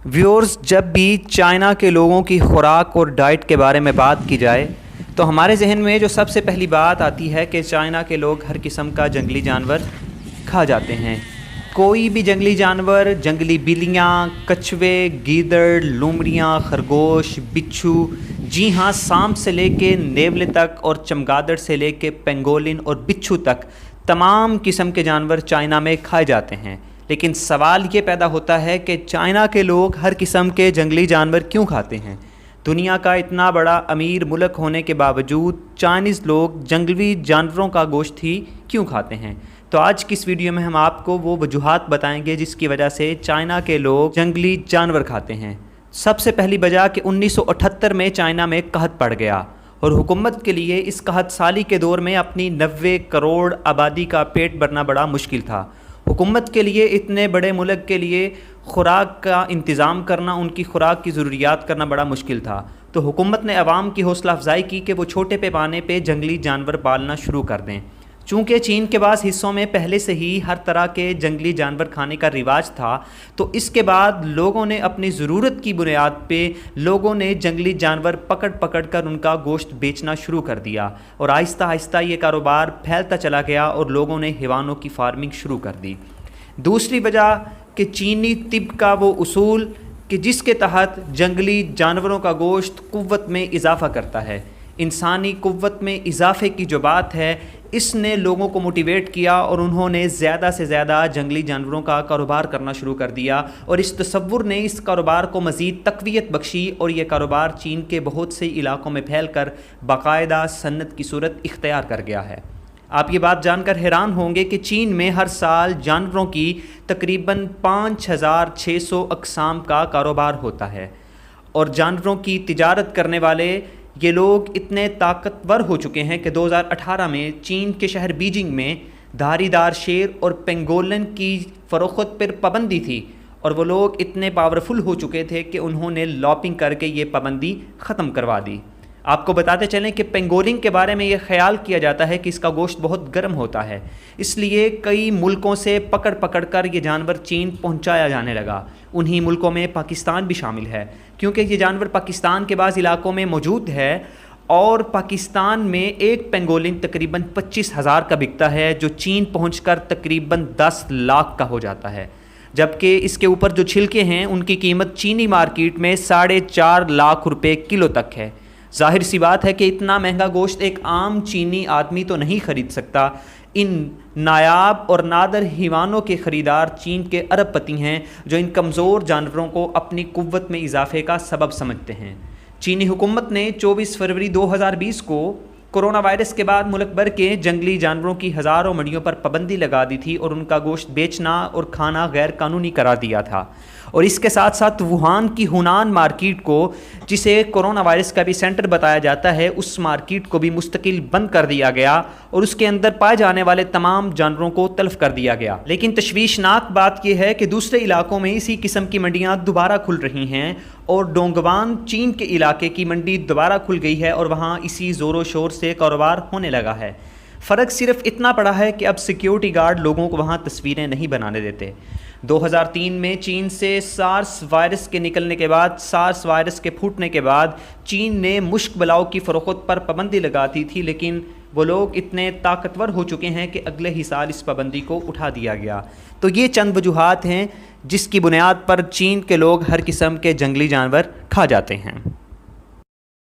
Viewers, जब भी China के लोगों की खुराक और डाइट के बारे में बात की जाए तो हमारे जहन में जो सबसे पहली बात आती है कि चाइना के लोग हर किस्म का जंगली जानवर खा जाते हैं। कोई भी जंगली जानवर, जंगली बिल्लियाँ, कछुए, गीदड़, लोमड़ियाँ, खरगोश, बिच्छू, जी हाँ, सांप से लेके नेवले तक और चमगादड़ से लेके पेंगोलिन और बिच्छू तक तमाम किस्म के जानवर चाइना में खाए जाते हैं। लेकिन सवाल ये पैदा होता है कि चाइना के लोग हर किस्म के जंगली जानवर क्यों खाते हैं। दुनिया का इतना बड़ा अमीर मुल्क होने के बावजूद चाइनीज़ लोग जंगली जानवरों का गोश्त ही क्यों खाते हैं। तो आज की इस वीडियो में हम आपको वो वजूहात बताएंगे जिसकी वजह से चाइना के लोग जंगली जानवर खाते हैं। सबसे पहली वजह कि 1978 में चाइना में कहत पड़ गया और हुकूमत के लिए इस कहत साली के दौर में अपनी 90 करोड़ आबादी का पेट भरना बड़ा मुश्किल था। हुकूमत के लिए इतने बड़े मुल्क के लिए खुराक का इंतज़ाम करना, उनकी खुराक की ज़रूरियात करना बड़ा मुश्किल था। तो हुकूमत ने अवाम की हौसला अफजाई की कि वो छोटे पैमाने पे जंगली जानवर पालना शुरू कर दें। चूँकि चीन के बाद हिस्सों में पहले से ही हर तरह के जंगली जानवर खाने का रिवाज था, तो इसके बाद लोगों ने अपनी ज़रूरत की बुनियाद पे लोगों ने जंगली जानवर पकड़ पकड़ कर उनका गोश्त बेचना शुरू कर दिया और आहिस्ता आहिस्ता ये कारोबार फैलता चला गया और लोगों ने हैवानों की फार्मिंग शुरू कर दी। दूसरी वजह कि चीनी तिब का वो उसूल कि जिसके तहत जंगली जानवरों का गोश्त कुव्वत में इजाफ़ा करता है, इंसानी कुव्वत में इजाफे की जो बात है, इसने लोगों को मोटिवेट किया और उन्होंने ज़्यादा से ज़्यादा जंगली जानवरों का कारोबार करना शुरू कर दिया और इस तसव्वुर ने इस कारोबार को मज़ीद तक़वियत बख्शी और ये कारोबार चीन के बहुत से इलाकों में फैल कर बाकायदा सन्नत की सूरत इख्तियार कर गया है। आप ये बात जानकर हैरान होंगे कि चीन में हर साल जानवरों की तकरीबन 5600 अक़साम का कारोबार होता है और जानवरों की तिजारत करने वाले ये लोग इतने ताकतवर हो चुके हैं कि 2018 में चीन के शहर बीजिंग में धारीदार शेर और पेंगोलिन की फ़रोख्त पर पाबंदी थी और वो लोग इतने पावरफुल हो चुके थे कि उन्होंने लॉपिंग करके ये पाबंदी ख़त्म करवा दी। आपको बताते चलें कि पेंगोलिन के बारे में ये ख्याल किया जाता है कि इसका गोश्त बहुत गर्म होता है, इसलिए कई मुल्कों से पकड़ पकड़ कर ये जानवर चीन पहुंचाया जाने लगा। उन्हीं मुल्कों में पाकिस्तान भी शामिल है क्योंकि ये जानवर पाकिस्तान के बाज़ इलाकों में मौजूद है और पाकिस्तान में एक पेंगोलिन तकरीबन 25,000 का बिकता है, जो चीन पहुँचकर तकरीबन 10 लाख का हो जाता है। जबकि इसके ऊपर जो छिलके हैं उनकी कीमत चीनी मार्केट में 4.5 लाख रुपये किलो तक है। ज़ाहिर सी बात है कि इतना महंगा गोश्त एक आम चीनी आदमी तो नहीं ख़रीद सकता। इन नायाब और नादर हैवानों के ख़रीदार चीन के अरबपति हैं जो इन कमज़ोर जानवरों को अपनी कुव्वत में इजाफे का सबब समझते हैं। चीनी हुकूमत ने 24 फरवरी 2020 को कोरोना वायरस के बाद मुल्क भर के जंगली जानवरों की हज़ारों मंडियों पर पाबंदी लगा दी थी और उनका गोश्त बेचना और खाना गैर कानूनी करार दिया था। और इसके साथ साथ वुहान की हुनान मार्केट को, जिसे कोरोना वायरस का भी सेंटर बताया जाता है, उस मार्केट को भी मुस्तकिल बंद कर दिया गया और उसके अंदर पाए जाने वाले तमाम जानवरों को तल्फ कर दिया गया। लेकिन तशवीशनाक बात यह है कि दूसरे इलाकों में इसी किस्म की मंडियाँ दोबारा खुल रही हैं और डोंगवान चीन के इलाके की मंडी दोबारा खुल गई है और वहाँ इसी ज़ोरों शोर से कारोबार होने लगा है। फ़र्क सिर्फ इतना पड़ा है कि अब सिक्योरिटी गार्ड लोगों को वहाँ तस्वीरें नहीं बनाने देते। 2003 में चीन से सार्स वायरस के निकलने के बाद, सार्स वायरस के फूटने के बाद चीन ने मुश्क बलाओं की फ़रोख्त पर पाबंदी लगा दी थी, लेकिन वो लोग इतने ताकतवर हो चुके हैं कि अगले ही साल इस पाबंदी को उठा दिया गया। तो ये चंद वजूहात हैं जिसकी बुनियाद पर चीन के लोग हर किस्म के जंगली जानवर खा जाते हैं।